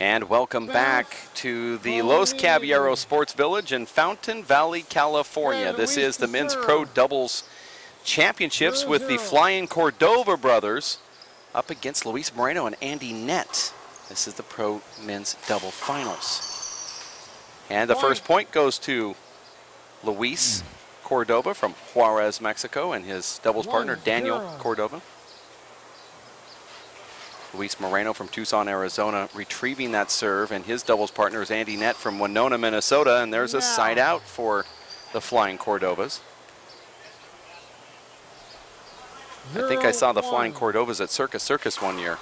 And welcome back to the Los Caballeros Sports Village in Fountain Valley, California. This is the Men's Pro Doubles Championships with the Flying Cordova brothers up against Luis Moreno and Andy Nett. This is the Pro Men's Double Finals. And the first point goes to Luis Cordova from Juarez, Mexico, and his doubles partner, Daniel Cordova. Luis Moreno from Tucson, Arizona, retrieving that serve, and his doubles partner is Andy Nett from Winona, Minnesota, and there's a side out for the Flying Cordovas. I think I saw the Flying Cordovas at Circus one year.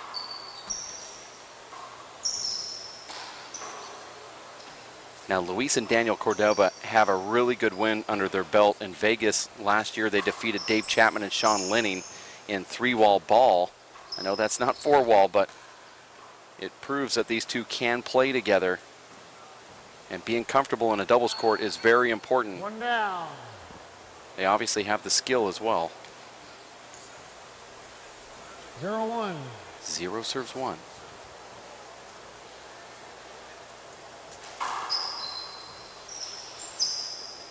Now, Luis and Daniel Cordova have a really good win under their belt in Vegas. Last year, they defeated Dave Chapman and Sean Linning in 3-wall ball. I know that's not 4-wall, but it proves that these two can play together. And being comfortable in a doubles court is very important. One down. They obviously have the skill as well. 0-1. 0 serves 1.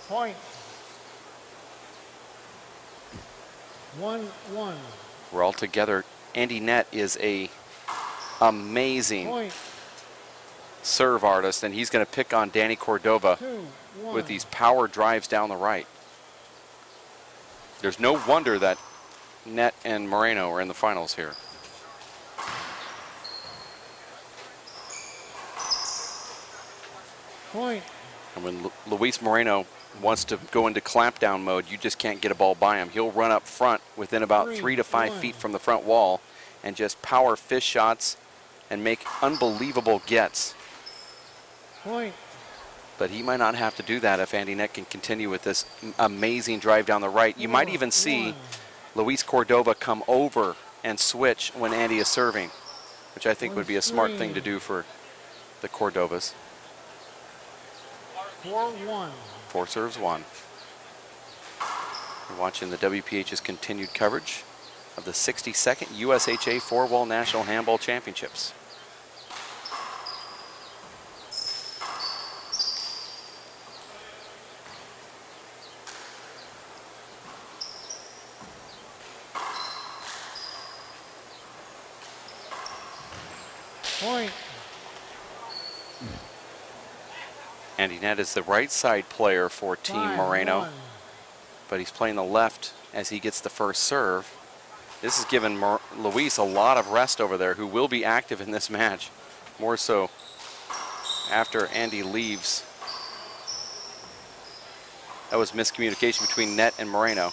Point. 1-1. We're all together. Andy Nett is a amazing serve artist, and he's going to pick on Danny Cordova with these power drives down the right. There's no wonder that Nett and Moreno are in the finals here. Point. And when Luis Moreno wants to go into clampdown mode, you just can't get a ball by him. He'll run up front within about 3 to 5 feet from the front wall and just power fish shots and make unbelievable gets. Point. But he might not have to do that if Andy Nett can continue with this amazing drive down the right. You might even see Luis Cordova come over and switch when Andy is serving, which I think would be a smart thing to do for the Cordovas. 4-1. 4 serves 1. You're watching the WPH's continued coverage of the 62nd USHA 4-wall National Handball Championships. Point. Andy Nett is the right side player for Team Moreno, but he's playing the left as he gets the first serve. This has given Luis a lot of rest over there, who will be active in this match, more so after Andy leaves. That was miscommunication between Nett and Moreno.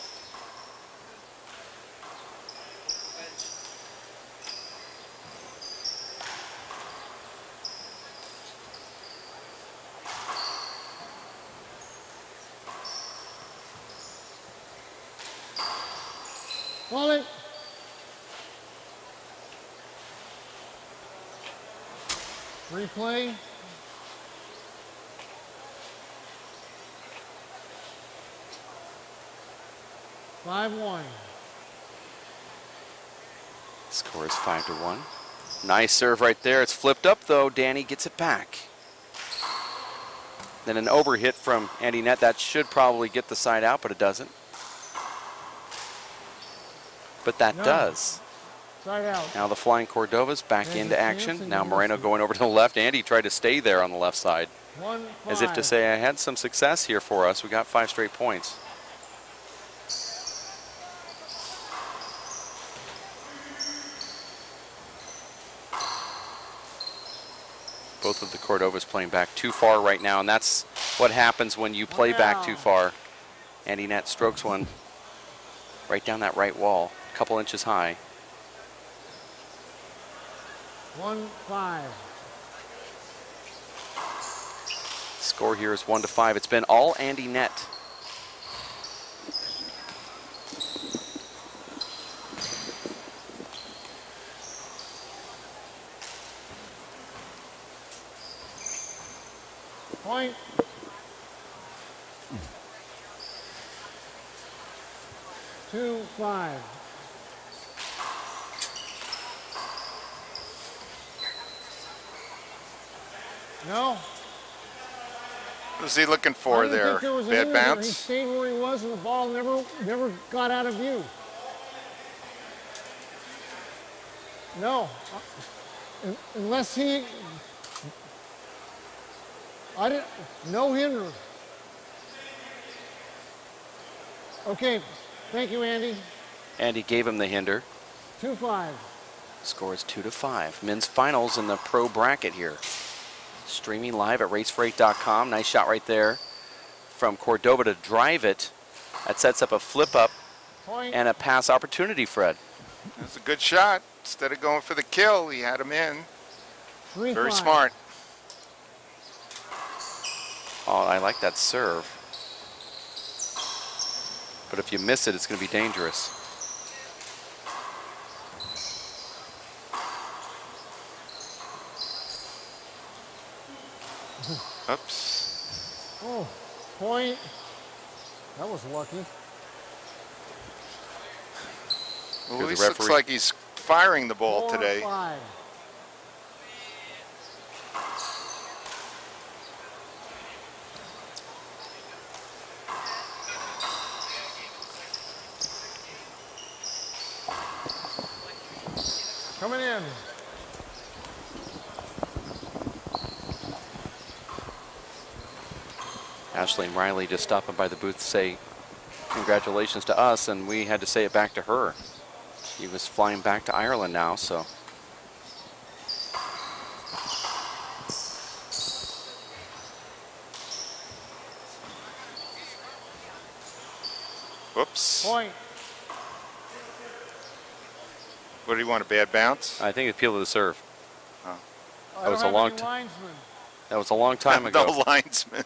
Volley. Replay. Five-1. Score is 5-1. Nice serve right there. It's flipped up though. Danny gets it back. Then an overhit from Andy Nett. That should probably get the side out, but it doesn't. But that does. Side out. Now the Flying Cordova's back into action. Now Moreno going over to the left. Andy tried to stay there on the left side, as if to say, I had some success here for us. We got 5 straight points. Both of the Cordovas playing back too far right now, and that's what happens when you play back too far. Andy Nett strokes one right down that right wall, a couple inches high. 1-5. Score here is 1-5. It's been all Andy Nett. Point. 2-5. No. What was he looking for I didn't there? think there was an Bad injury there. He bounce? stayed where he was, and the ball never got out of view. No. Unless he... I didn't... No hinder. Okay. Thank you, Andy. Andy gave him the hinder. 2-5. Score is 2-5. Men's finals in the pro bracket here. Streaming live at racefreight.com. Nice shot right there from Cordova to drive it. That sets up a flip up and a pass opportunity, Fred. That's a good shot. Instead of going for the kill, he had him in. 3-5. Very smart. Oh, I like that serve. But if you miss it, it's going to be dangerous. Oops. Oh, point. That was lucky. Luis looks like he's firing the ball today. 4-5. Coming in. Ashley and Riley just stopping by the booth to say congratulations to us, and we had to say it back to her. He was flying back to Ireland now, so. Whoops. Point. What do you want, a bad bounce? I think it's appeal to the serve. Oh. I don't have any linesmen. That was a long time ago. No linesman.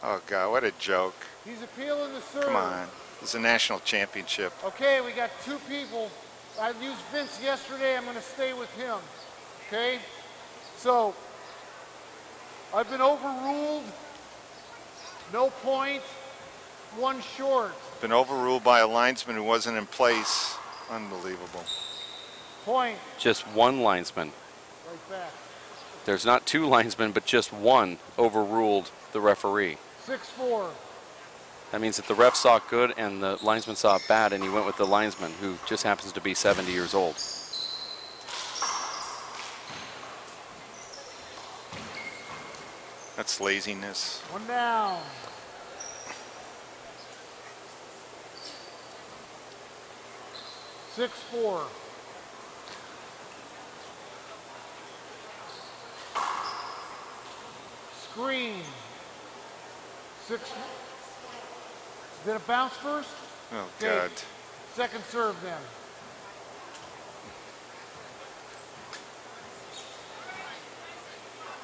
Oh, God, what a joke. He's appealing the serve. Come on. It's a national championship. Okay, we got two people. I used Vince yesterday. I'm going to stay with him. Okay? So, I've been overruled. No point. One short. Been overruled by a linesman who wasn't in place. Unbelievable. Point. Just one linesman. Right back. There's not two linesmen, but just one overruled the referee. 6-4. That means that the ref saw it good and the linesman saw it bad, and he went with the linesman, who just happens to be 70 years old. That's laziness. One down. Six, 4. Screen. 6. Did it bounce first? Oh, Okay. God. Second serve then.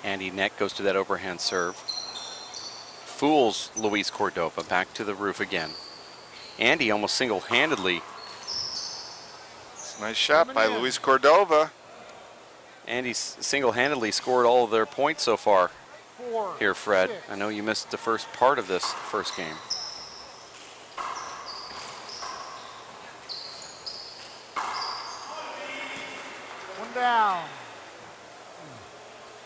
Andy Nett goes to that overhand serve. Fools Luis Cordova back to the roof again. Andy almost single-handedly. Nice shot by Luis Cordova. Andy single-handedly scored all of their points so far 4, here, Fred. 6. I know you missed the first part of this first game. One down.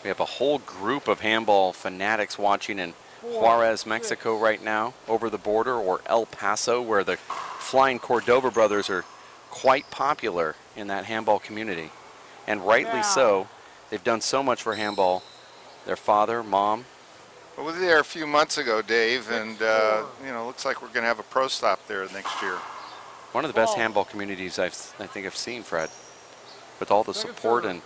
We have a whole group of handball fanatics watching in Juarez, Mexico right now, over the border, or El Paso, where the Flying Cordova brothers are quite popular in that handball community. And rightly so. They've done so much for handball. Their father, mom. I was there a few months ago, Dave, and you know, looks like we're going to have a pro stop there next year. One of the best handball communities I think I've seen, Fred, with all the support and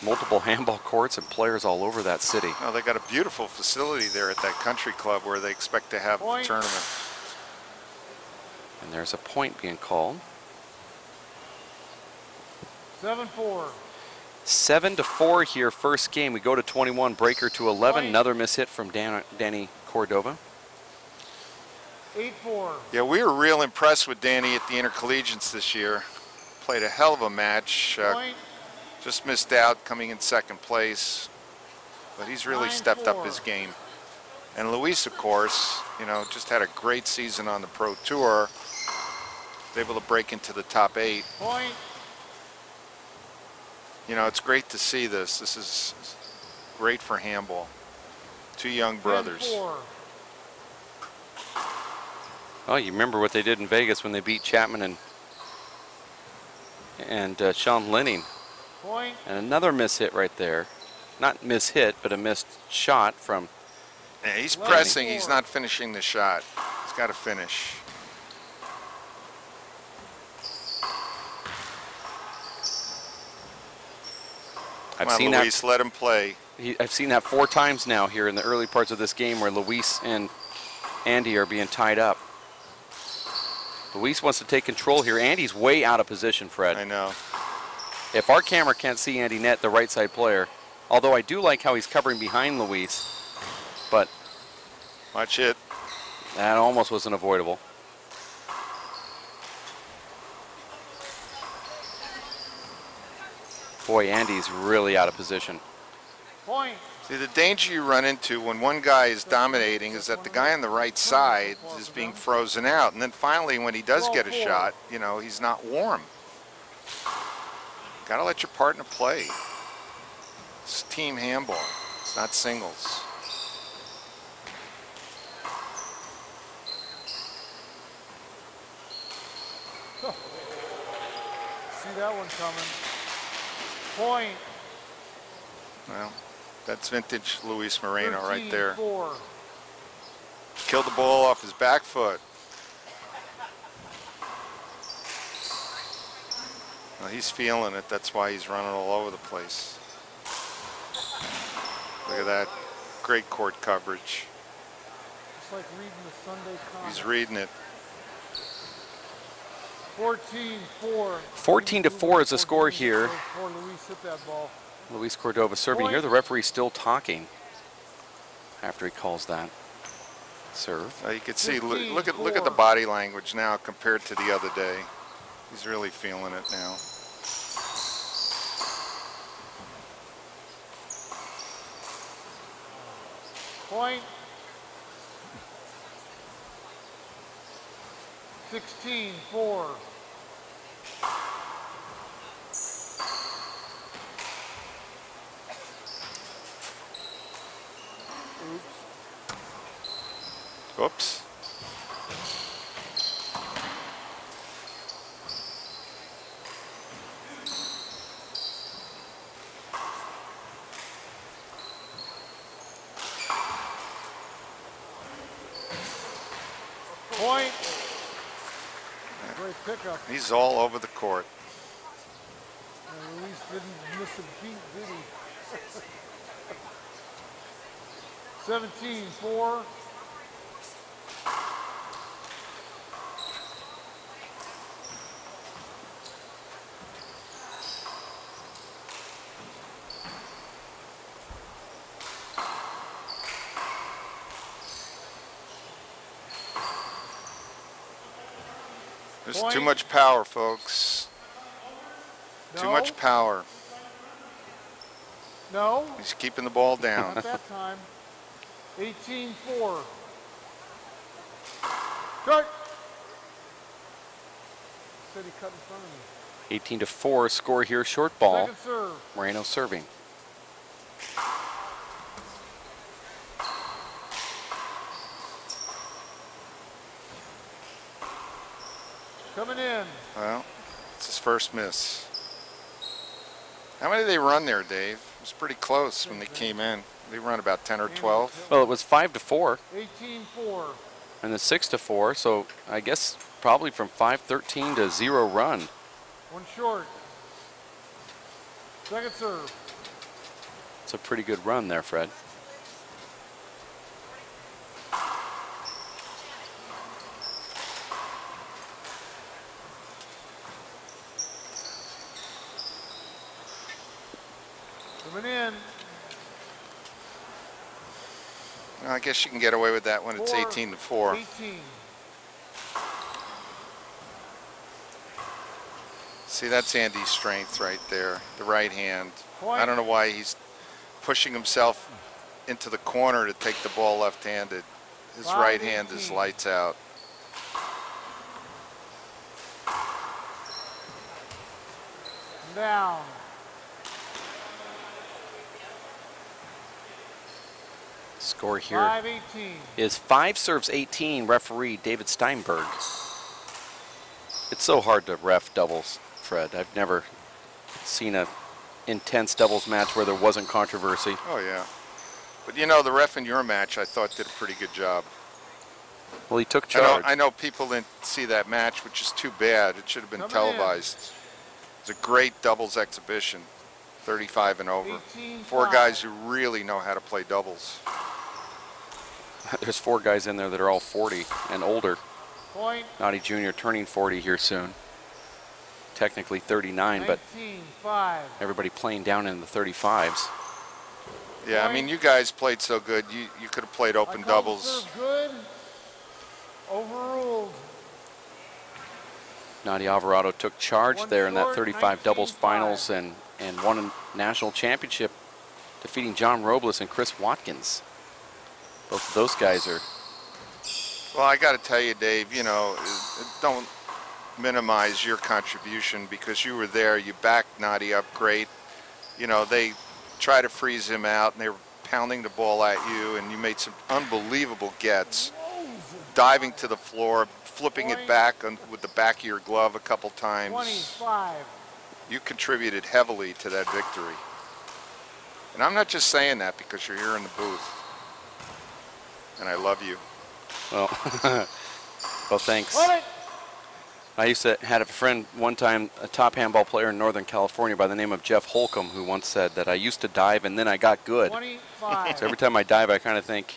multiple handball courts and players all over that city. Oh, they got a beautiful facility there at that country club where they expect to have the tournament. And there's a point being called. 7-4. 7-4 here, first game. We go to 21, breaker to 11. Another miss hit from Danny Cordova. 8-4. Yeah, we were real impressed with Danny at the Intercollegiates this year. Played a hell of a match. Just missed out coming in second place. But he's really stepped up his game. And Luis, of course, you know, just had a great season on the Pro Tour. Was able to break into the top 8. Point. You know, it's great to see this. This is Great for handball. Two young brothers. 10-4. Oh, you remember what they did in Vegas when they beat Chapman and Sean Linning. Point. And another miss hit right there. Not miss hit, but a missed shot from. Yeah, he's 11-4. pressing. He's not finishing the shot. He's got to finish. I've Come on, seen Luis, let him play. I've seen that 4 times now here in the early parts of this game where Luis and Andy are being tied up. Luis wants to take control here. Andy's way out of position, Fred. I know. If our camera can't see Andy Nett, the right side player, although I do like how he's covering behind Luis, but Watch it. that almost wasn't avoidable. Boy, Andy's really out of position. Point. See, the danger you run into when one guy is dominating is that the guy on the right side is being frozen out. And then finally, when he does get a shot, you know, he's not warm. Got to let your partner play. It's team handball. It's not singles. See that one coming. Point. Well, that's vintage Luis Moreno right there. 13-4. Killed the ball off his back foot. Well, he's feeling it. That's why he's running all over the place. Look at that. Great court coverage. It's like reading the Sunday Times. He's reading it. 14-4. 14-4 is the score here. Before Luis hit that ball. Luis Cordova serving here. The referee still talking after he calls that serve. You can see. Look at the body language now compared to the other day. He's really feeling it now. Point. 16-4. Whoops. Point. Great pickup. He's all over the court. And Luis didn't miss a beat, did he? 17-4. There's too much power, folks. Too much power. No. He's keeping the ball down. Not that time. 18-4. Cut. Said he cut in front of me. 18-4 score here. Short ball. Second serve. Moreno serving. Coming in. Well, it's his first miss. How many did they run there, Dave? It was pretty close when they came in. They run about 10 or 12. Well, it was 5-4. 18-4. And then 6-4. So I guess probably from 5-13 to 0 run. One short. Second serve. It's a pretty good run there, Fred. Coming in. Well, I guess you can get away with that when it's 18-4. 18. See, that's Andy's strength right there, the right hand. Point. I don't know why he's pushing himself into the corner to take the ball left-handed. His right hand is lights out. Down. Score here 5-18. is 5 serves 18, referee David Steinberg. It's so hard to ref doubles, Fred. I've never seen a intense doubles match where there wasn't controversy. Oh, yeah. But you know, the ref in your match, I thought, did a pretty good job. Well, he took charge. I know people didn't see that match, which is too bad. It should have been televised. It's a great doubles exhibition, 35 and over. 4 guys who really know how to play doubles. There's 4 guys in there that are all 40 and older. Point. Nottie Jr. turning 40 here soon. Technically 39, but everybody playing down in the 35s. Yeah, I mean, you guys played so good. You could have played open doubles. Good. Overruled. Nottie Alvarado took charge there in that 35 doubles finals and won a national championship, defeating John Robles and Chris Watkins. Both of those guys are... Well, I got to tell you, Dave, you know, don't minimize your contribution because you were there. You backed Nottie up great. You know, they try to freeze him out, and they were pounding the ball at you, and you made some unbelievable gets, diving to the floor, flipping it back with the back of your glove a couple times. 25. You contributed heavily to that victory. And I'm not just saying that because you're here in the booth. And I love you. Well, well, thanks. I used to had a friend one time, a top handball player in Northern California by the name of Jeff Holcomb, who once said that I used to dive and then I got good. 25. So every time I dive, I kind of think,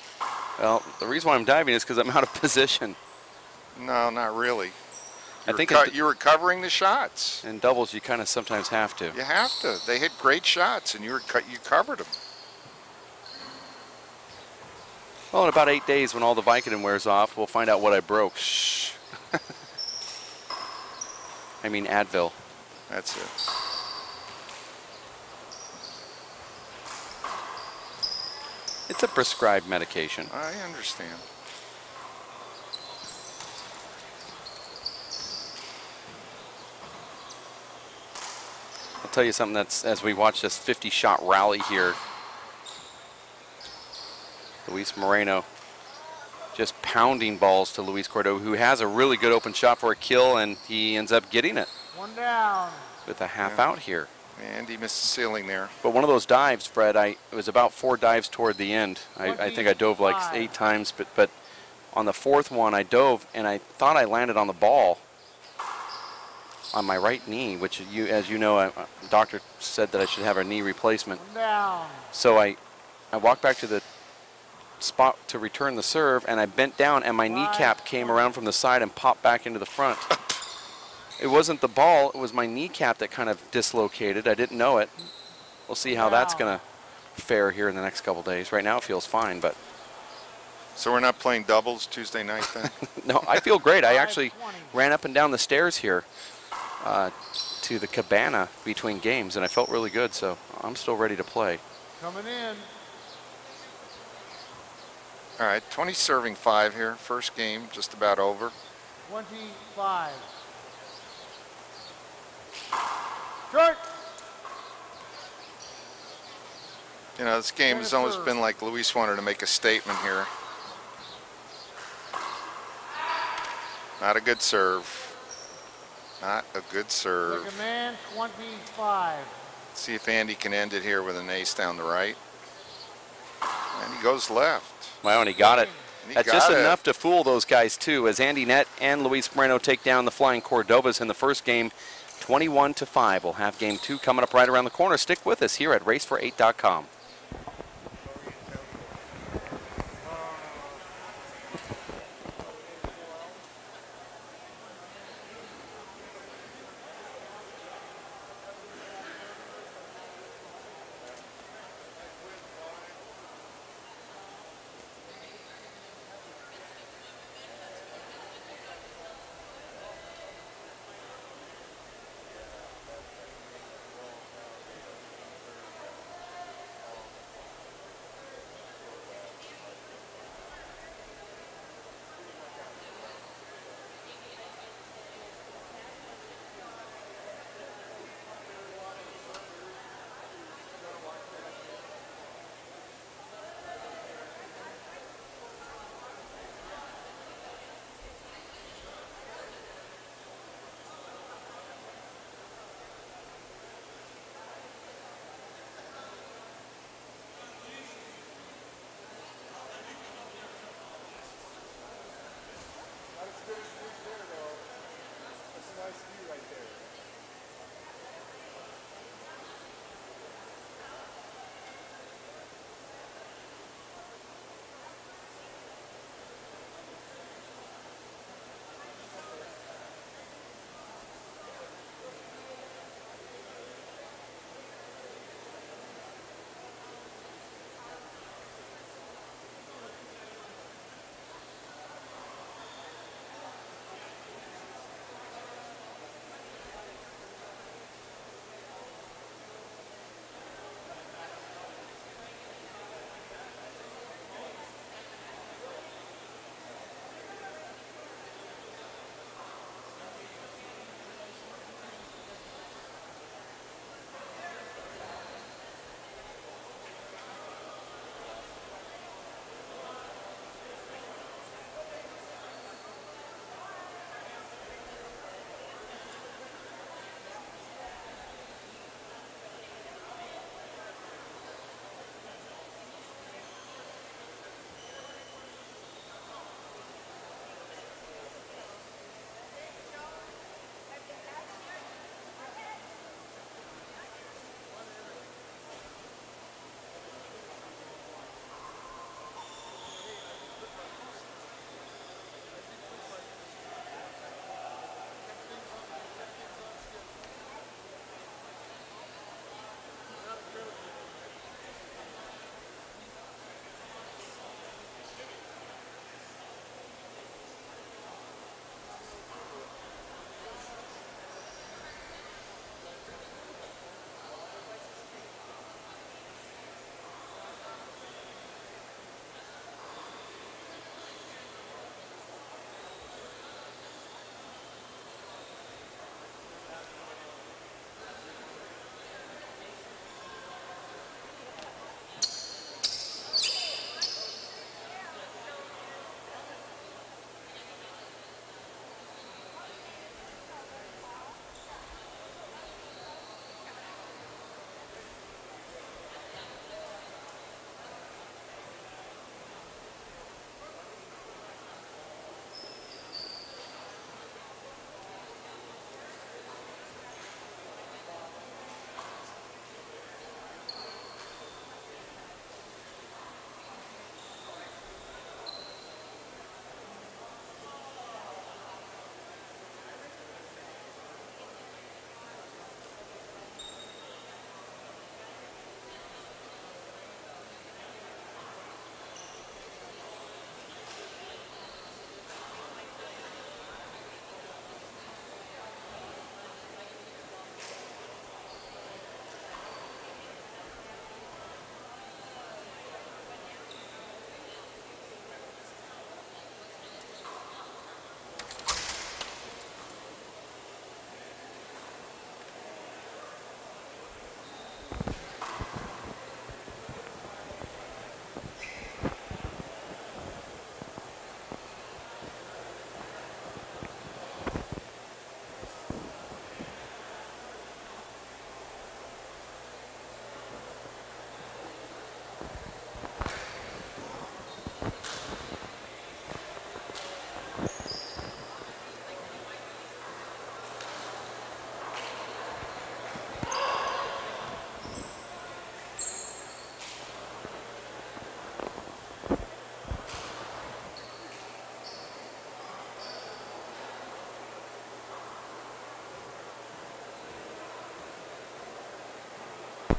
well, the reason why I'm diving is because I'm out of position. No, not really. I think you were covering the shots. In doubles, you kind of sometimes have to. You have to. They hit great shots, and you covered them. Well, in about 8 days, when all the Vicodin wears off, we'll find out what I broke. Shh. I mean Advil. That's it. It's a prescribed medication. I understand. I'll tell you something that's, as we watch this 50-shot rally here, Luis Moreno just pounding balls to Luis Cordova, who has a really good open shot for a kill, and he ends up getting it. 1 down. With a half out here. And he missed the ceiling there. But one of those dives, Fred, it was about 4 dives toward the end. I think I dove like 8 times, but on the 4th one I dove and I thought I landed on the ball on my right knee, which as you know, the doctor said that I should have a knee replacement. 1 down. So I walked back to the spot to return the serve, and I bent down, and my kneecap came around from the side and popped back into the front. It wasn't the ball, it was my kneecap that kind of dislocated. I didn't know it. We'll see how that's going to fare here in the next couple days. Right now it feels fine, but... So we're not playing doubles Tuesday night then? No, I feel great. I actually ran up and down the stairs here to the cabana between games, and I felt really good, so I'm still ready to play. Coming in. All right, 20 serving 5 here. First game just about over. 25. Short. You know, this game has almost been like Luis wanted to make a statement here. Not a good serve. Not a good serve. Second man, 25. See if Andy can end it here with an ace down the right. And he goes left. Wow, and he got it. That's just got it. enough to fool those guys, too, as Andy Nett and Luis Moreno take down the Flying Cordovas in the first game, 21-5. We'll have game 2 coming up right around the corner. Stick with us here at racefor8.com.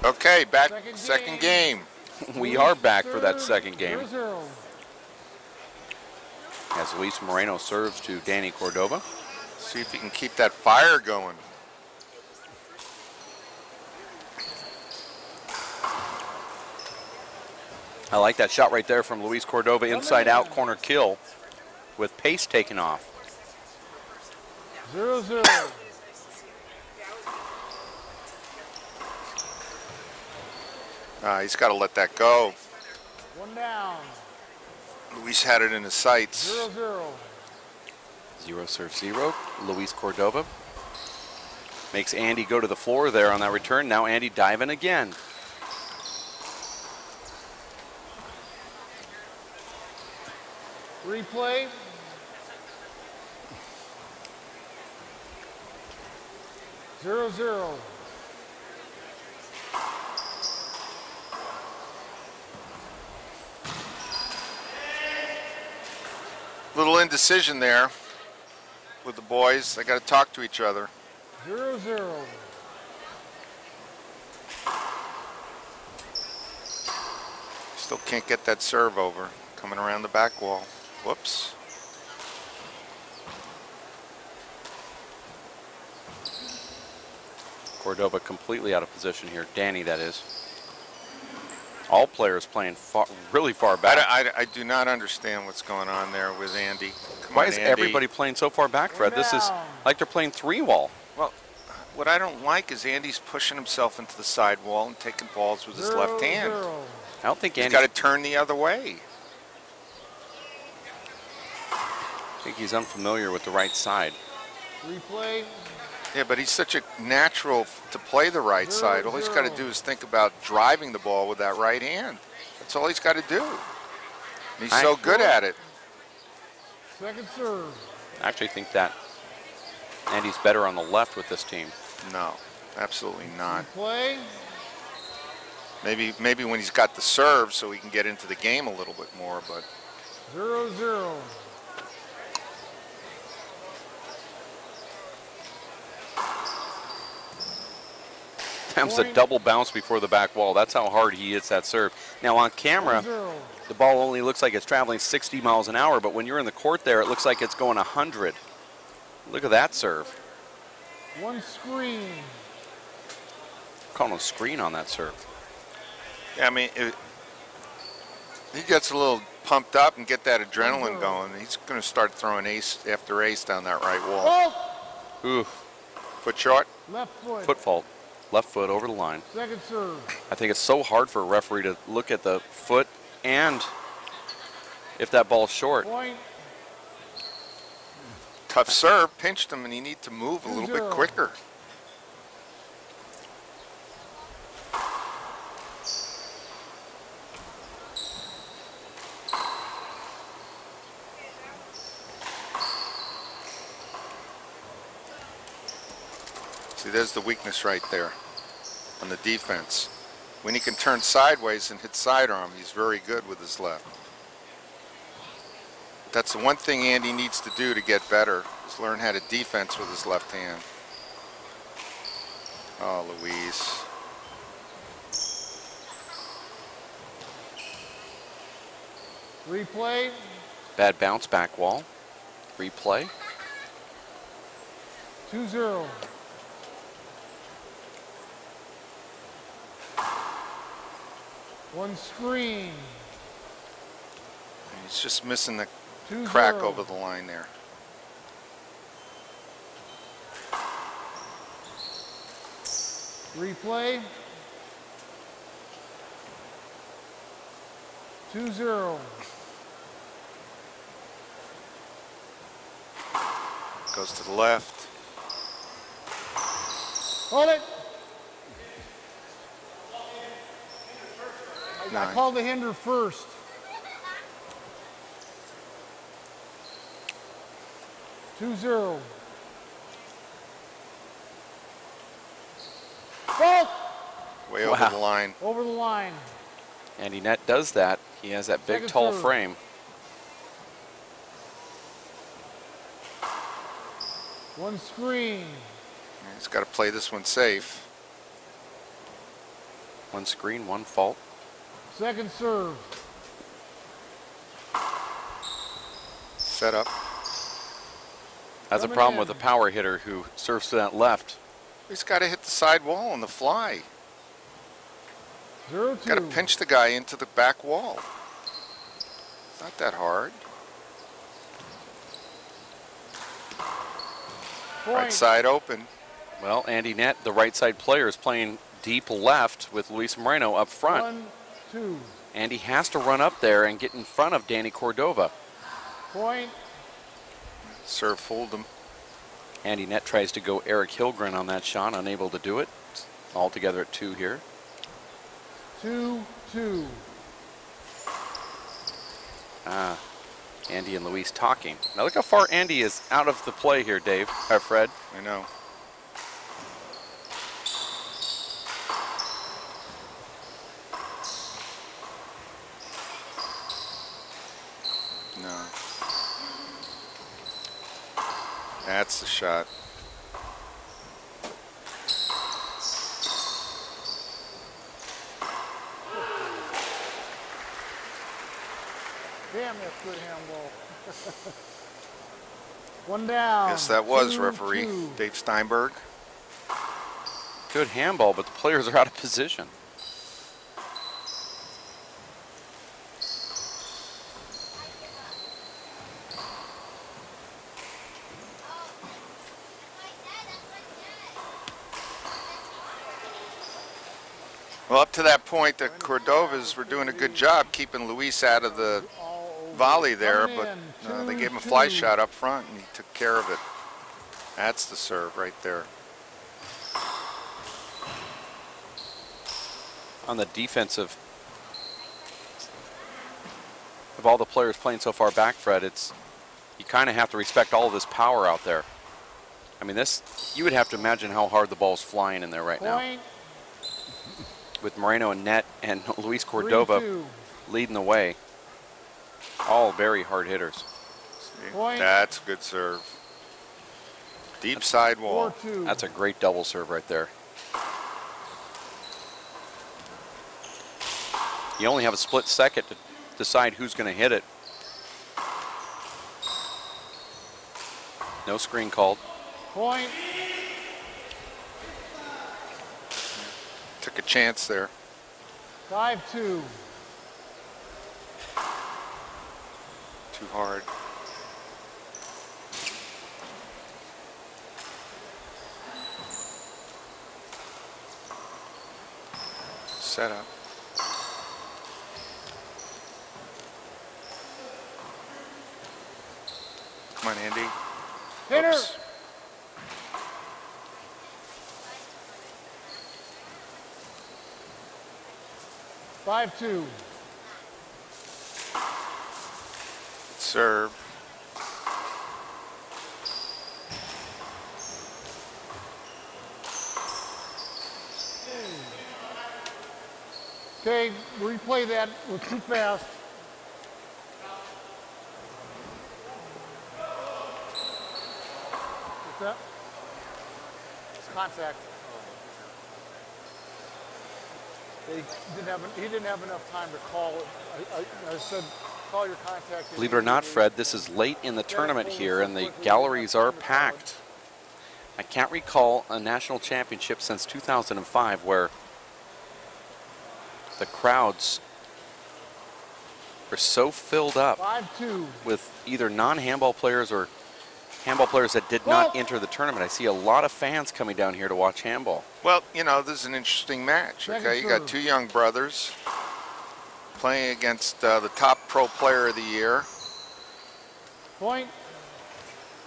Okay, back second game. We are back for that second game. 0-0. As Luis Moreno serves to Danny Cordova. See if he can keep that fire going. I like that shot right there from Luis Cordova, inside out corner kill with pace taken off. 0-0. He's got to let that go. 1 down. Luis had it in his sights. 0-0. 0-0. Luis Cordova makes Andy go to the floor there on that return. Now Andy diving again. Replay. Zero, zero. Little indecision there with the boys. They got to talk to each other. 0-0. Still can't get that serve over. Coming around the back wall. Whoops. Cordova completely out of position here. Danny, that is. All players playing really far back. I do not understand what's going on there with Andy. Why is everybody playing so far back, Fred? This is like they're playing 3-wall. Well, what I don't like is Andy's pushing himself into the side wall and taking balls with his left hand. I don't think He's Andy's got to turn the other way. I think he's unfamiliar with the right side. Replay. Yeah, but he's such a natural to play the right side. All he's got to do is think about driving the ball with that right hand. That's all he's got to do. And he's so good at it. Second serve. I actually think that Andy's better on the left with this team. No, absolutely not. Replay. Maybe when he's got the serve so he can get into the game a little bit more, but 0-0. Attempts a double bounce before the back wall. That's how hard he hits that serve. Now on camera, the ball only looks like it's traveling 60 miles an hour, but when you're in the court there, it looks like it's going 100. Look at that serve. One screen. Calling a screen on that serve. yeah, I mean, he gets a little pumped up and get that adrenaline going. He's going to start throwing ace after ace down that right wall. Oh! Ooh, Foot short. Left foot. foot fault. Left foot over the line. Second serve. I think it's so hard for a referee to look at the foot and if that ball's short. Point. Tough serve, pinched him, and he needs to move a little bit quicker. See, there's the weakness right there on the defense. When he can turn sideways and hit sidearm, he's very good with his left. That's the one thing Andy needs to do to get better, is learn how to defense with his left hand. Oh, Louise. Replay. Bad bounce back wall. Replay. 2-0. One screen. He's just missing the 2-0. crack over the line there. Replay. 2-0. Goes to the left. Hold it. I Nine. called the hinder first. Two-zero. Fault. Way over the line. Over the line. Andy Nett does that. He has that big, Second tall serve. frame. One screen. He's got to play this one safe. One screen, one fault. Second serve. Set up. That's a Coming problem in. with a power hitter who serves to that left. He's got to hit the side wall on the fly. 0-2. Got to pinch the guy into the back wall. It's not that hard. Point. Right side open. Well, Andy Nett, the right side player, is playing deep left with Luis Moreno up front. 1-2. Andy has to run up there and get in front of Danny Cordova. Point. Serve fooled him. Andy Nett tries to go Eric Hilgren on that shot, unable to do it. All together at 2 here. 2-2. Andy and Luis talking. Now look how far Andy is out of the play here, Dave, Fred. I know. No. That's the shot. Damn, that's good handball. One down. Yes, that was 2-2. referee Dave Steinberg. Good handball, but the players are out of position. Well, up to that point, the Cordovas were doing a good job keeping Luis out of the volley there, but they gave him a fly shot up front, and he took care of it. That's the serve right there. On the defensive, of all the players playing so far back, Fred, you kind of have to respect all of this power out there. I mean, you would have to imagine how hard the ball's flying in there right now. With Moreno and Nett and Luis Cordova 3-2. leading the way. All very hard hitters. Point. That's a good serve. Deep side wall. 4-2. That's a great double serve right there. You only have a split second to decide who's going to hit it. No screen called. Point. Took a chance there. 5-2. Too hard. Set up. Come on, Andy. Hitter. Oops. Five-2. Serve. Okay, replay that. We're too fast. What's that? It's contact. He didn't have enough time to call it. I said, call your contact. Believe it or not, Fred, this is late in the tournament here, and the galleries are packed. I can't recall a national championship since 2005 where the crowds are so filled up 5-2. with either non-handball players or handball players that did not enter the tournament. I see a lot of fans coming down here to watch handball. Well, you know, this is an interesting match. Okay, you got two young brothers playing against the top pro player of the year. Point.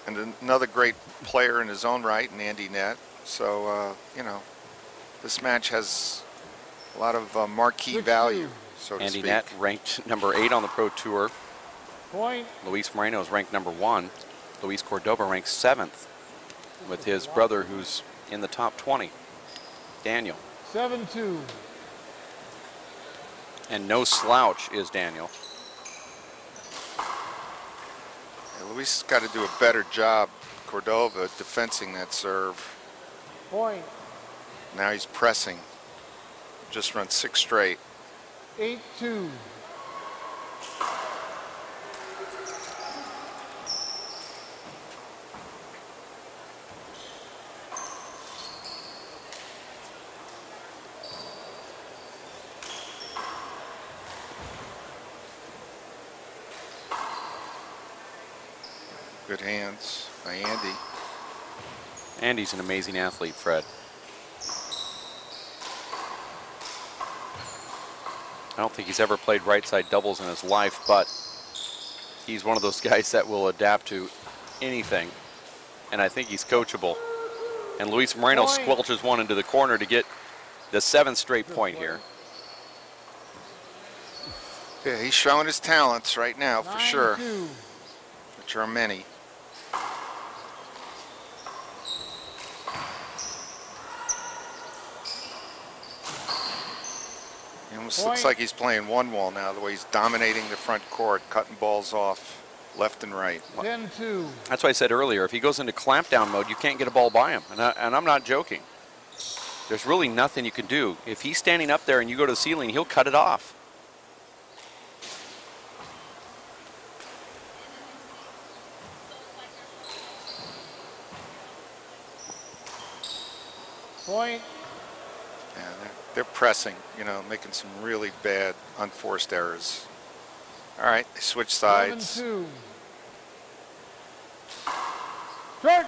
And another great player in his own right, in Andy Nett. So, you know, this match has a lot of marquee value, so to Andy speak. Nett ranked number 8 on the Pro Tour. Point. Luis Moreno is ranked number 1. Luis Cordova ranks 7th with his brother who's in the top 20, Daniel. 7-2. And no slouch is Daniel. Yeah, Luis has got to do a better job, Cordova, defensing that serve. Point. Now he's pressing. just run 6 straight. 8-2. Good hands by Andy. Andy's an amazing athlete, Fred. I don't think he's ever played right side doubles in his life, but he's one of those guys that will adapt to anything. And I think he's coachable. And Luis Moreno squelches one into the corner to get the 7th straight point here. Yeah, he's showing his talents right now for sure, which are many. It almost looks like he's playing one wall now, the way he's dominating the front court, cutting balls off left and right. 10-2. That's why I said earlier, if he goes into clampdown mode, you can't get a ball by him. And I'm not joking. There's really nothing you can do. If he's standing up there and you go to the ceiling, he'll cut it off. Point. Yeah, they're pressing, you know, making some really bad unforced errors. All right, they switch sides. 7-2. Start.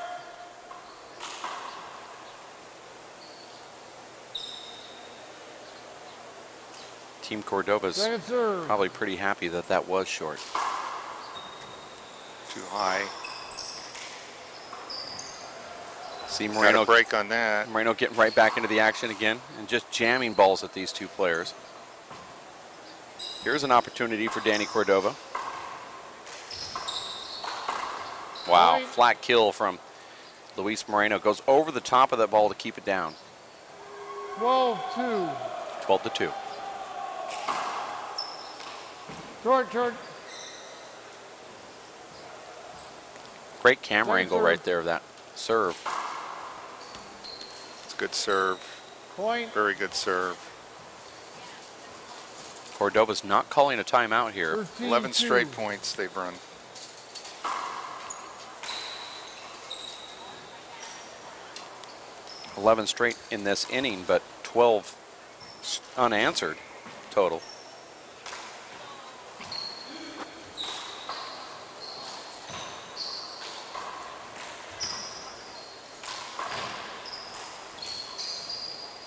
Team Cordova's probably pretty happy that that was short. Too high. See Moreno got a break on that. Moreno getting right back into the action again and just jamming balls at these two players. Here's an opportunity for Danny Cordova. Wow, flat kill from Luis Moreno. Goes over the top of that ball to keep it down. 12-2. 12-2. Short. Great camera angle right there of that serve. It's a good serve. Point. Very good serve. Cordova's not calling a timeout here. 13-2. 11 straight points they've run. $11 straight in this inning, but 12 unanswered total.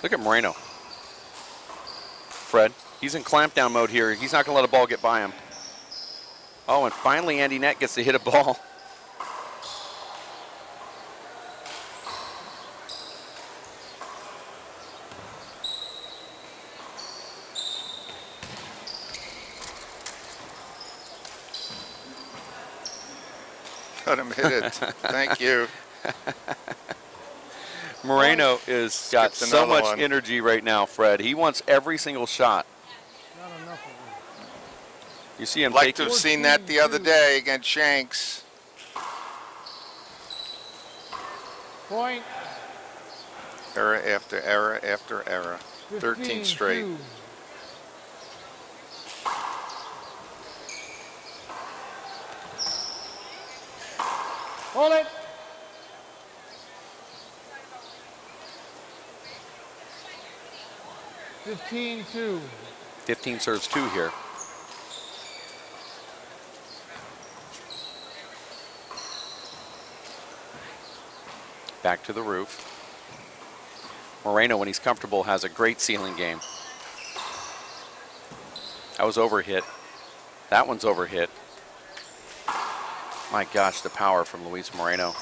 Look at Moreno. Fred, he's in clampdown mode here. He's not going to let a ball get by him. Oh, and finally Andy Nett gets to hit a ball. Let him hit it. Thank you. Moreno is got so much energy right now, Fred. He wants every single shot. Not enough of it. You see him like to have seen that the other day against Shanks. Point. Error after error after error. 13 straight. Hold it. 15-2. 15 serves 2 here. Back to the roof. Moreno, when he's comfortable, has a great ceiling game. That was overhit. That one's overhit. My gosh, the power from Luis Moreno.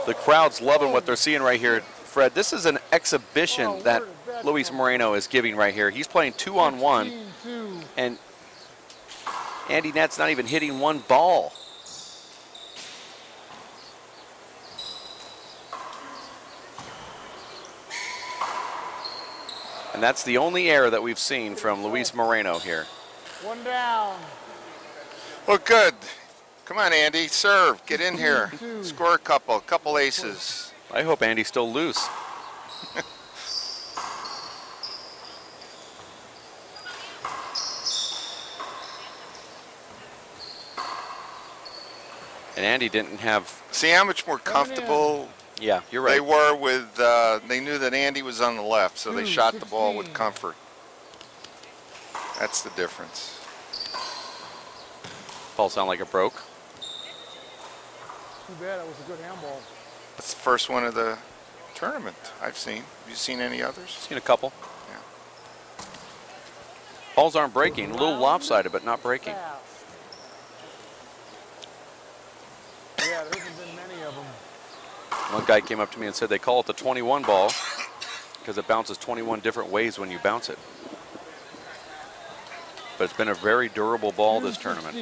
The crowd's loving what they're seeing right here. Fred, this is an exhibition that Luis Moreno is giving right here. He's playing 2-on-1, and Andy Nett's not even hitting one ball. And that's the only error that we've seen from Luis Moreno here. One down. Well, good. Come on, Andy. Serve. Get in here. Score a couple aces. I hope Andy's still loose. And Andy didn't have... See how much more comfortable Yeah, you're right. they were with, they knew that Andy was on the left, so they shot the ball with comfort. That's the difference. Ball sound like it broke. Too bad, it was a good handball. That's the first one of the tournament I've seen. Have you seen any others? Seen a couple. Yeah. Balls aren't breaking. A little lopsided, but not breaking. Fast. Yeah, there hasn't been many of them. One guy came up to me and said they call it the 21 ball because it bounces 21 different ways when you bounce it. But it's been a very durable ball this tournament.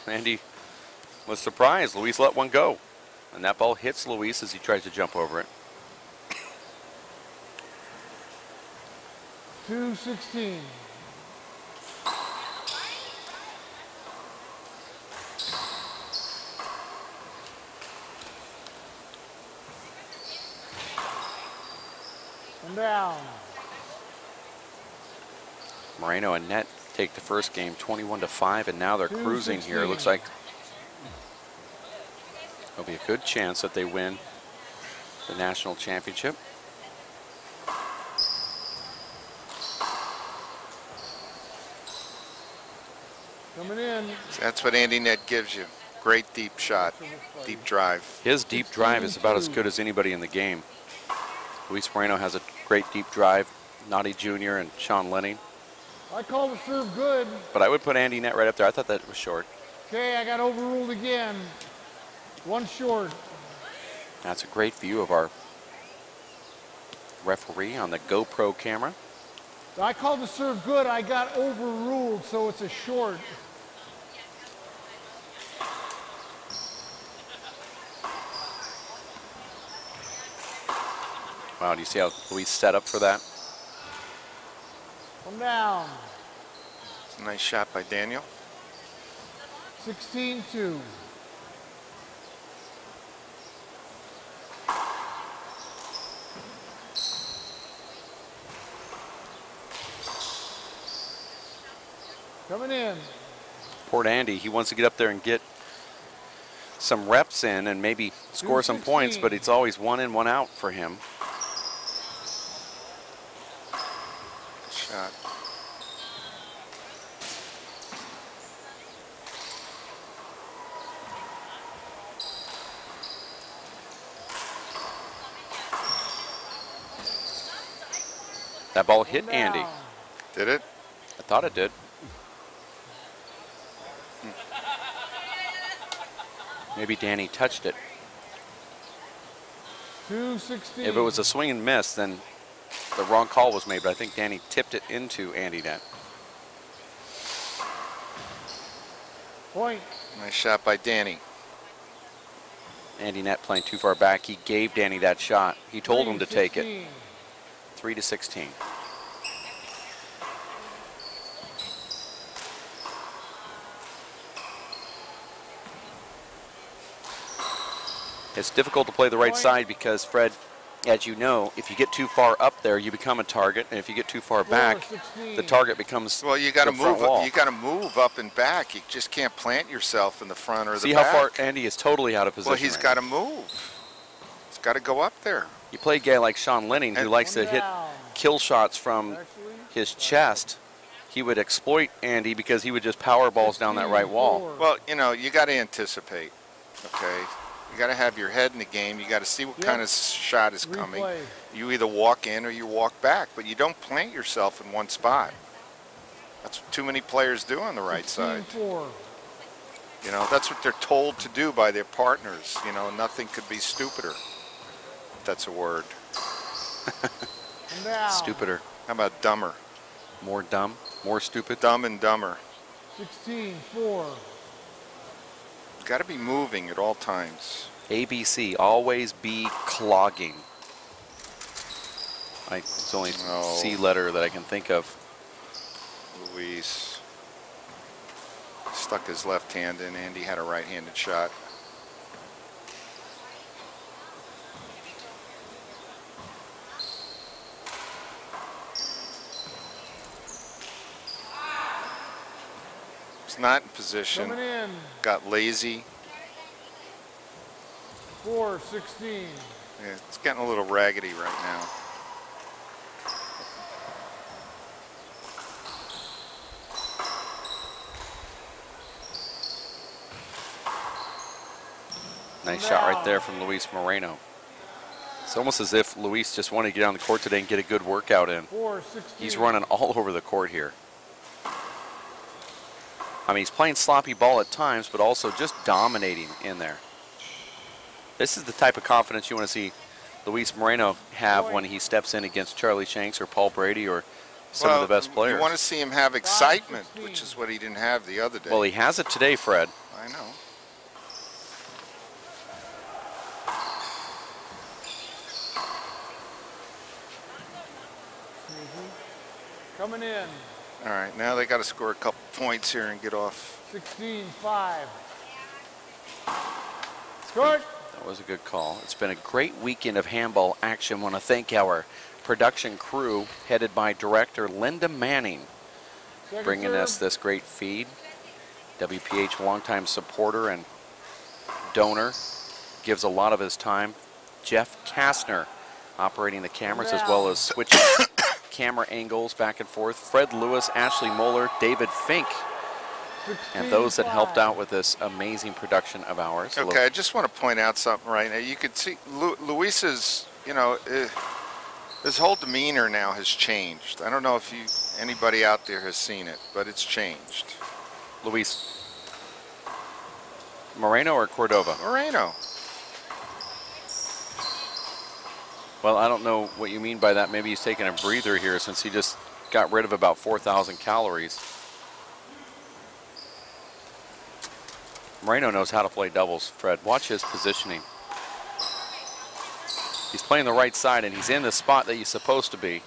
Andy was surprised. Luis let one go. And that ball hits Luis as he tries to jump over it. 2-16. And down. Moreno and Nett take the first game 21-5, and now they're cruising here. It looks like there'll be a good chance that they win the national championship. Coming in. That's what Andy Nett gives you. Great deep shot, deep drive. His deep drive is about as good as anybody in the game. Luis Moreno has a great deep drive. Noddy Jr. and Sean Lenning. I call the serve good. But I would put Andy Nett right up there. I thought that was short. Okay, I got overruled again. One short. That's a great view of our referee on the GoPro camera. I called the serve good. I got overruled, so it's a short. Wow, do you see how Luis set up for that? Come down. It's a nice shot by Daniel. 16-2. Coming in. Poor Andy, he wants to get up there and get some reps in and maybe score some points, but it's always one in, one out for him. Shot. That ball hit Andy. Did it? I thought it did. Maybe Danny touched it. 2-16. If it was a swing and miss, then the wrong call was made, but I think Danny tipped it into Andy Nett. Point. Nice shot by Danny. Andy Nett playing too far back. He gave Danny that shot. He told him to take it. 3-16. It's difficult to play the right side because, Fred, as you know, if you get too far up there, you become a target, and if you get too far back, the target becomes well. You got to the front move. wall. You got to move up and back. You just can't plant yourself in the front or the back. See how far Andy is totally out of position. Well, he's got to move. He's got to go up there. You play a guy like Sean Lenning, who likes to hit kill shots from his chest. He would exploit Andy because he would just power balls down that right wall. Well, you know, you got to anticipate. Okay. You got to have your head in the game. You got to see what kind of shot is coming. You either walk in or you walk back, but you don't plant yourself in one spot. That's what too many players do on the right side. You know, that's what they're told to do by their partners. You know, nothing could be stupider. If that's a word. Stupider. How about dumber? More dumb? More stupid? Dumb and dumber. 16-4. Got to be moving at all times. ABC, always be clogging. It's the only C letter that I can think of. Luis. Stuck his left hand in. Andy had a right-handed shot. Was not in position. Coming in. Got lazy. 4-16. Yeah, it's getting a little raggedy right now. Nice shot right there from Luis Moreno. It's almost as if Luis just wanted to get on the court today and get a good workout in. 4-16. He's running all over the court here. I mean, he's playing sloppy ball at times, but also just dominating in there. This is the type of confidence you want to see Luis Moreno have when he steps in against Charlie Shanks or Paul Brady or some of the best players. You want to see him have excitement, which is what he didn't have the other day. Well, he has it today, Fred. I know. Coming in. All right, now they got to score a couple points here and get off. 16-5. Score. That was a good call. It's been a great weekend of handball action. I want to thank our production crew headed by director Linda Manning, bringing us this great feed. WPH longtime supporter and donor, gives a lot of his time. Jeff Kastner operating the cameras as well as switching camera angles back and forth. Fred Lewis, Ashley Moeller, David Fink, and those that helped out with this amazing production of ours. Okay, I just want to point out something right now. You could see Luis's, you know, his whole demeanor now has changed. I don't know if anybody out there has seen it, but it's changed. Luis Moreno or Cordova? Moreno. Well, I don't know what you mean by that. Maybe he's taking a breather here since he just got rid of about 4,000 calories. Moreno knows how to play doubles, Fred. Watch his positioning. He's playing the right side, and he's in the spot that he's supposed to be.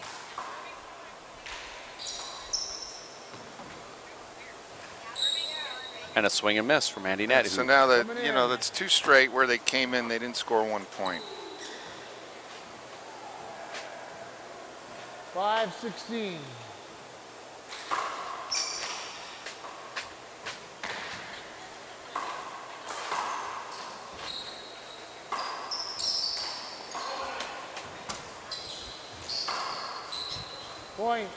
And a swing and miss from Andy Nett. So now that, you know, that's two straight where they came in, they didn't score 1 point. 5-16. Point.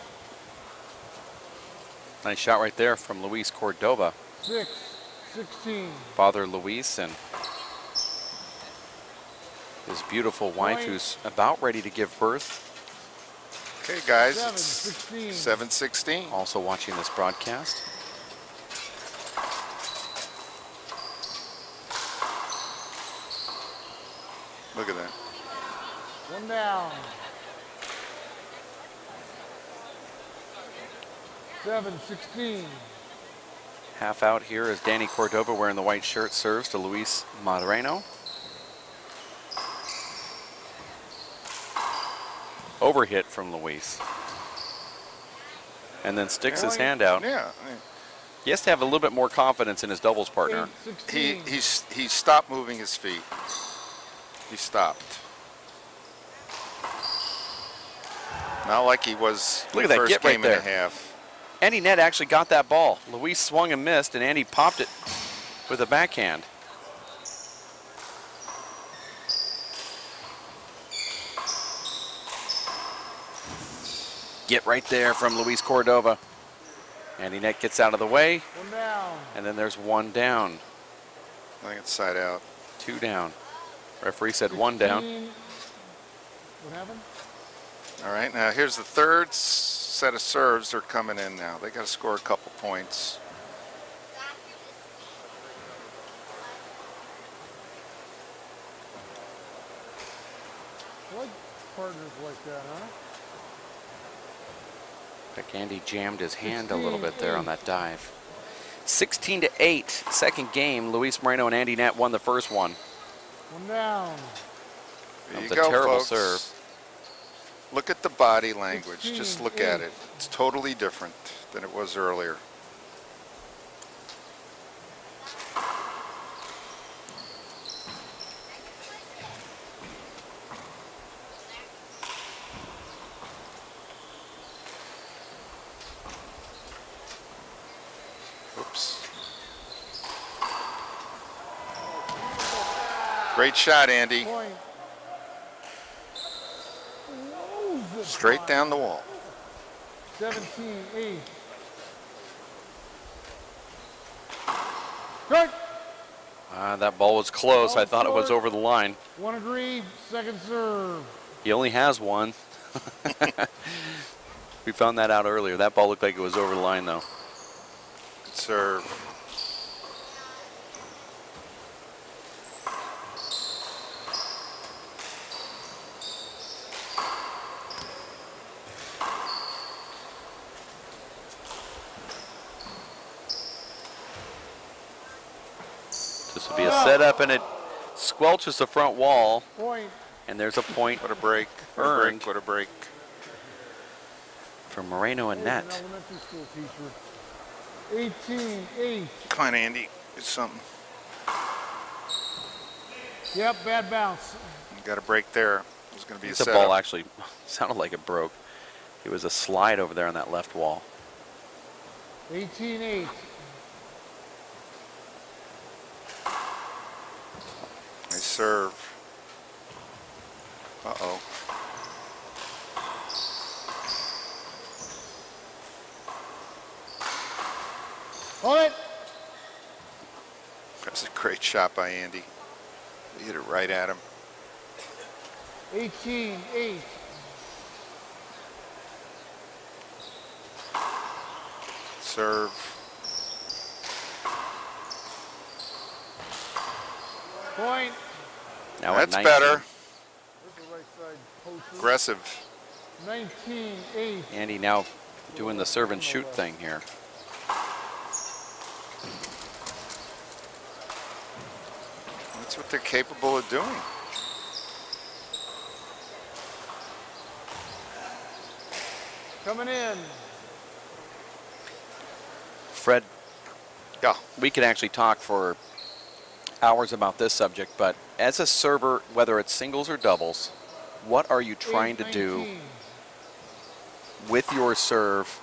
Nice shot right there from Luis Cordova. 6-16. Father Luis and his beautiful wife who's about ready to give birth. Okay, guys, 7-16. 7-16. Also watching this broadcast. Look at that. 1 down. 7-16. Half out here as Danny Cordova wearing the white shirt serves to Luis Moreno. Overhit from Luis. And then sticks his hand out. Yeah. He has to have a little bit more confidence in his doubles partner. He stopped moving his feet. He stopped. Not like he was Look the at that first get right game and a there. half. Andy Nett actually got that ball. Luis swung and missed, and Andy popped it with a backhand. Get right there from Luis Cordova. Andy Nett gets out of the way. 1 down. And then there's 1 down. I think it's side out. 2 down. Referee said 1 down. What happened? All right, now here's the third set of serves. They're coming in now. They got to score a couple points. What partners like that, huh? Like Andy jammed his hand a little bit there on that dive. 16-8, second game. Luis Moreno and Andy Nett won the first one. 1 down. There That you was a go, terrible folks. serve. Look at the body language. Just look 16-8. at it. It's totally different than it was earlier. Oops. Great shot, Andy. Point. Straight down the wall. 17-8. Good. That ball was close. I thought it was over the line. One agreed. Second serve. He only has one. We found that out earlier. That ball looked like it was over the line, though. Good serve. This will be a setup, and it squelches the front wall. Point. And there's a point. What a break. What a Earned. break. What a break. For Moreno and Nett. An elementary school teacher. 18-8. Come on, Andy. Do something. Yep, bad bounce. You got a break there. It was going to be a The setup. ball actually sounded like it broke. It was a slide over there on that left wall. 18-8. Nice serve. Uh-oh. Hold it. That's a great shot by Andy. He hit it right at him. 18-8. Serve. Point. Now at That's 19. better. Where's the right side poster? Aggressive. 19-8. Andy now doing the serve and shoot thing here. That's what they're capable of doing. Coming in. Fred, Yeah. we could actually talk for hours about this subject, but as a server, whether it's singles or doubles, what are you trying to do 8-19. with your serve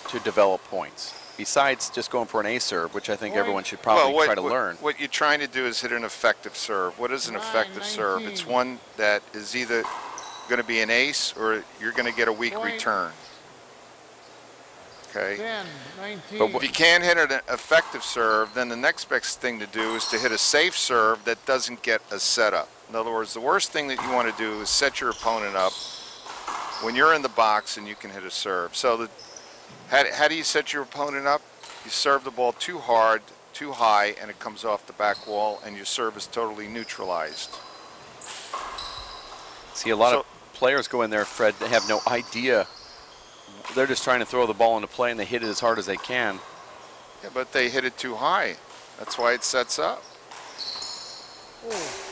to develop points? Besides just going for an ace serve, which I think Point. everyone should probably try to learn. What you're trying to do is hit an effective serve. What is an effective serve? 9-19. It's one that is either going to be an ace or you're going to get a weak Point. return. Okay? 10-19. But If you can't hit an effective serve, then the next best thing to do is to hit a safe serve that doesn't get a setup. In other words, the worst thing that you want to do is set your opponent up when you're in the box and you can hit a serve. So how do you set your opponent up? You serve the ball too hard, too high, and it comes off the back wall, and your serve is totally neutralized. See, a lot of players go in there, Fred, they have no idea. They're just trying to throw the ball into play, and they hit it as hard as they can. Yeah, but they hit it too high. That's why it sets up. Oh.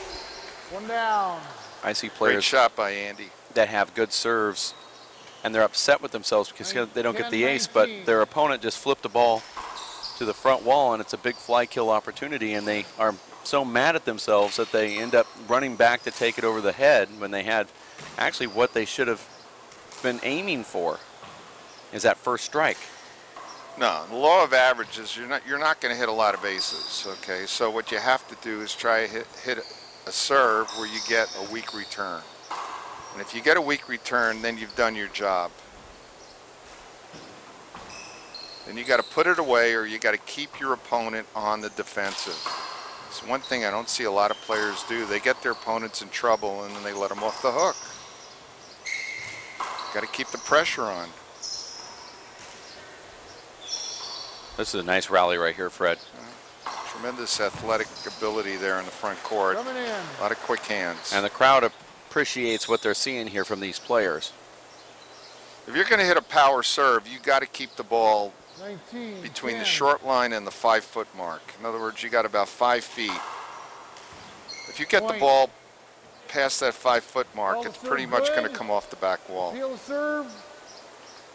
One down. I see Great players shot by Andy. that have good serves, and they're upset with themselves because they don't get the ace, but their opponent just flipped the ball to the front wall, and it's a big fly kill opportunity, and they are so mad at themselves that they end up running back to take it over the head when they had actually what they should have been aiming for is that first strike. No, the law of averages, you're not going to hit a lot of aces, okay? So what you have to do is try to hit a serve where you get a weak return. And if you get a weak return, then you've done your job. Then you got to put it away, or you got to keep your opponent on the defensive. It's one thing I don't see a lot of players do. They get their opponents in trouble and then they let them off the hook. Got to keep the pressure on. This is a nice rally right here, Fred. Tremendous athletic ability there in the front court. Coming in. A lot of quick hands. And the crowd appreciates what they're seeing here from these players. If you're going to hit a power serve, you got to keep the ball 19, between 10. the short line and the 5-foot mark. In other words, you got about 5 feet. If you get the Point. ball past that 5-foot mark, it's pretty much going to come off the back wall. Appeal the serve.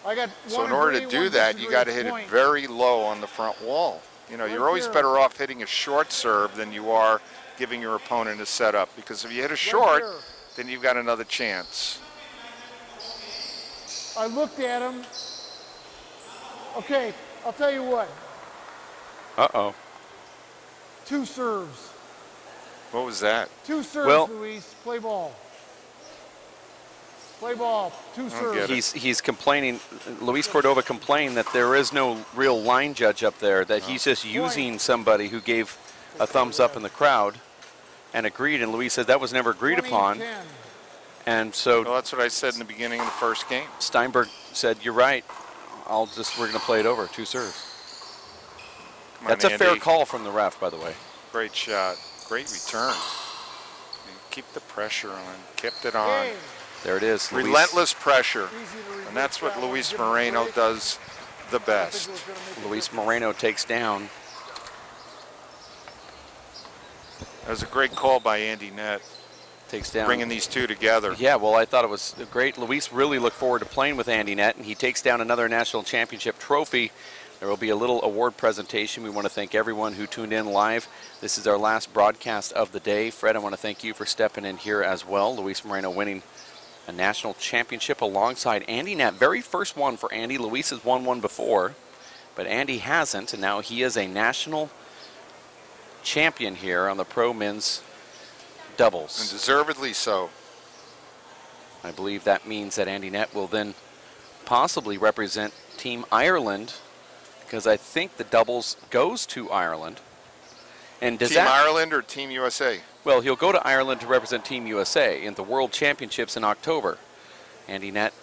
I got so in order to do that, you got to hit it very low on the front wall. You know, you're always better off hitting a short serve than you are giving your opponent a setup, because if you hit a short, then you've got another chance. I looked at him. Okay, I'll tell you what. Uh-oh. 2 serves. What was that? 2 serves, Luis. Play ball. Play ball. 2 serves. He's complaining. Luis Cordova complained that there is no real line judge up there, that he's just using somebody who gave a thumbs up in the crowd and agreed, and Luis said that was never agreed upon. And so well, that's what I said in the beginning of the first game. Steinberg said, "You're right. We're going to play it over. 2 serves." That's a fair call from the ref, by the way. Great shot. Great return. Keep the pressure on. Kept it on. There it is. Relentless pressure. And that's what Luis Moreno does the best. Luis Moreno takes down. That was a great call by Andy Nett. Takes down. Bringing these two together. Yeah, well, I thought it was great. Luis really looked forward to playing with Andy Nett, and he takes down another national championship trophy. There will be a little award presentation. We want to thank everyone who tuned in live. This is our last broadcast of the day. Fred, I want to thank you for stepping in here as well. Luis Moreno winning a national championship alongside Andy Nett. Very first one for Andy. Luis has won one before, but Andy hasn't, and now he is a national champion here on the pro men's doubles. And deservedly so. I believe that means that Andy Nett will then possibly represent Team Ireland, because I think the doubles goes to Ireland. And does Team Ireland or Team USA? Well, he'll go to Ireland to represent Team USA in the World Championships in October. Andy Nett,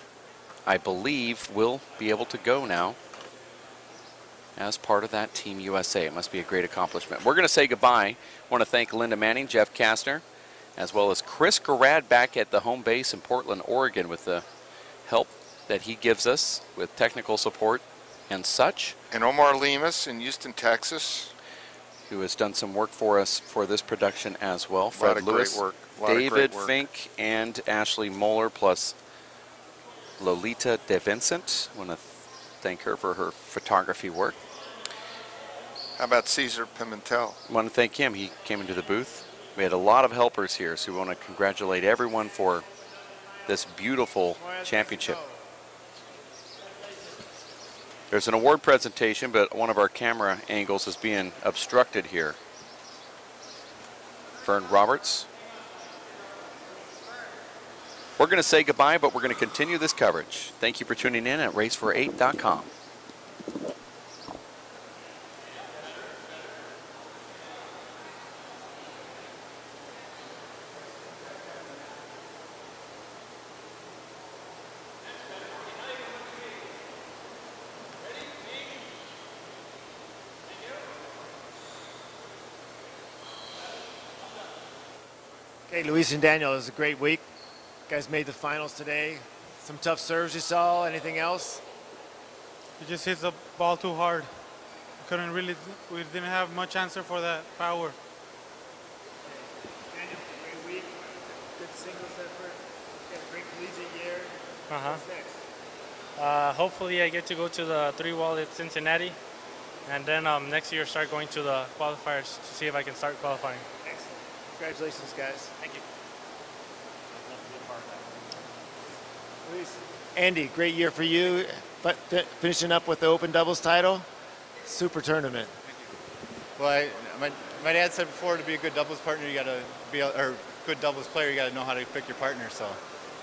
I believe, will be able to go now as part of that Team USA. It must be a great accomplishment. We're going to say goodbye. I want to thank Linda Manning, Jeff Kastner, as well as Chris Garrad back at the home base in Portland, Oregon, with the help that he gives us with technical support and such. And Omar Lemus in Houston, Texas, who has done some work for us for this production as well. Fred Lewis, David Fink, and Ashley Moeller, plus Lolita DeVincent. I want to thank her for her photography work. How about Cesar Pimentel? I want to thank him. He came into the booth. We had a lot of helpers here, so we want to congratulate everyone for this beautiful championship. There's an award presentation, but one of our camera angles is being obstructed here. Fern Roberts. We're going to say goodbye, but we're going to continue this coverage. Thank you for tuning in at racefor8.com. Okay, Luis and Daniel, it was a great week. You guys made the finals today. Some tough serves you saw. Anything else? We just hit the ball too hard. We didn't have much answer for that power. Daniel, great week. Good singles effort. You had a great collegiate year. What's next? Hopefully I get to go to the 3-wall at Cincinnati, and then next year start going to the qualifiers to see if I can start qualifying. Excellent. Congratulations, guys. Thank you. Luis. Andy, great year for you, but finishing up with the open doubles title. Super tournament. Well, my dad said before, to be a good doubles partner, you got to be or good doubles player, you got to know how to pick your partner. So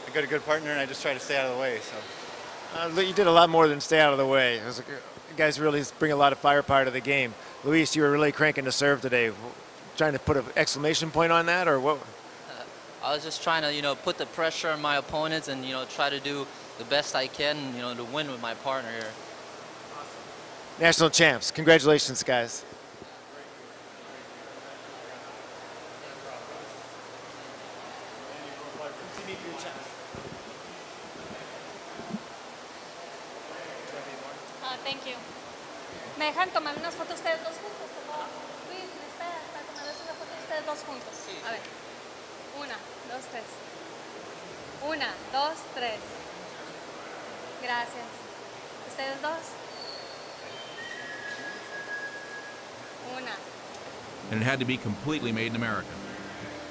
I got a good partner, and I just try to stay out of the way. So you did a lot more than stay out of the way. You guys really bring a lot of firepower to the game. Luis, you were really cranking to serve today. Trying to put an exclamation point on that, or what? I was just trying to, put the pressure on my opponents and, try to do the best I can, to win with my partner here. National champs. Congratulations, guys. Thank you. ¿Me dejan tomar unas fotos ustedes dos juntos, por favor? Luis, me esperas para tomarles una foto ustedes dos juntos. Sí. A ver. Una, dos, tres. Una, dos, tres. Gracias. ¿Ustedes dos? Una. And it had to be completely made in America.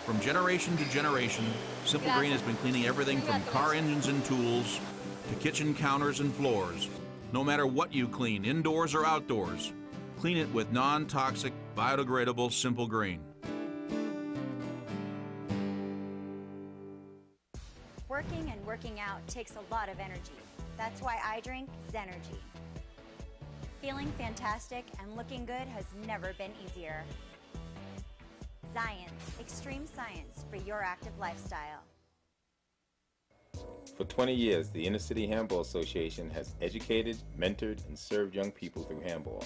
From generation to generation, Simple Green has been cleaning everything from car engines and tools to kitchen counters and floors. No matter what you clean, indoors or outdoors, clean it with non-toxic, biodegradable Simple Green. Working and working out takes a lot of energy. That's why I drink Zenergy. Feeling fantastic and looking good has never been easier. Science, extreme science for your active lifestyle. For 20 years, the Inner City Handball Association has educated, mentored, and served young people through handball.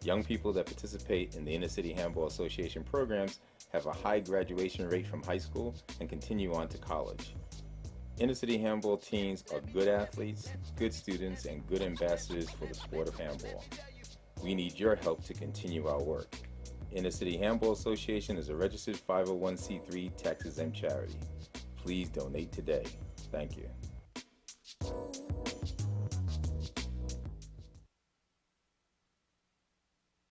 Young people that participate in the Inner City Handball Association programs have a high graduation rate from high school and continue on to college. Inner City Handball teams are good athletes, good students, and good ambassadors for the sport of handball. We need your help to continue our work. Inner City Handball Association is a registered 501c3 tax-exempt charity. Please donate today. Thank you.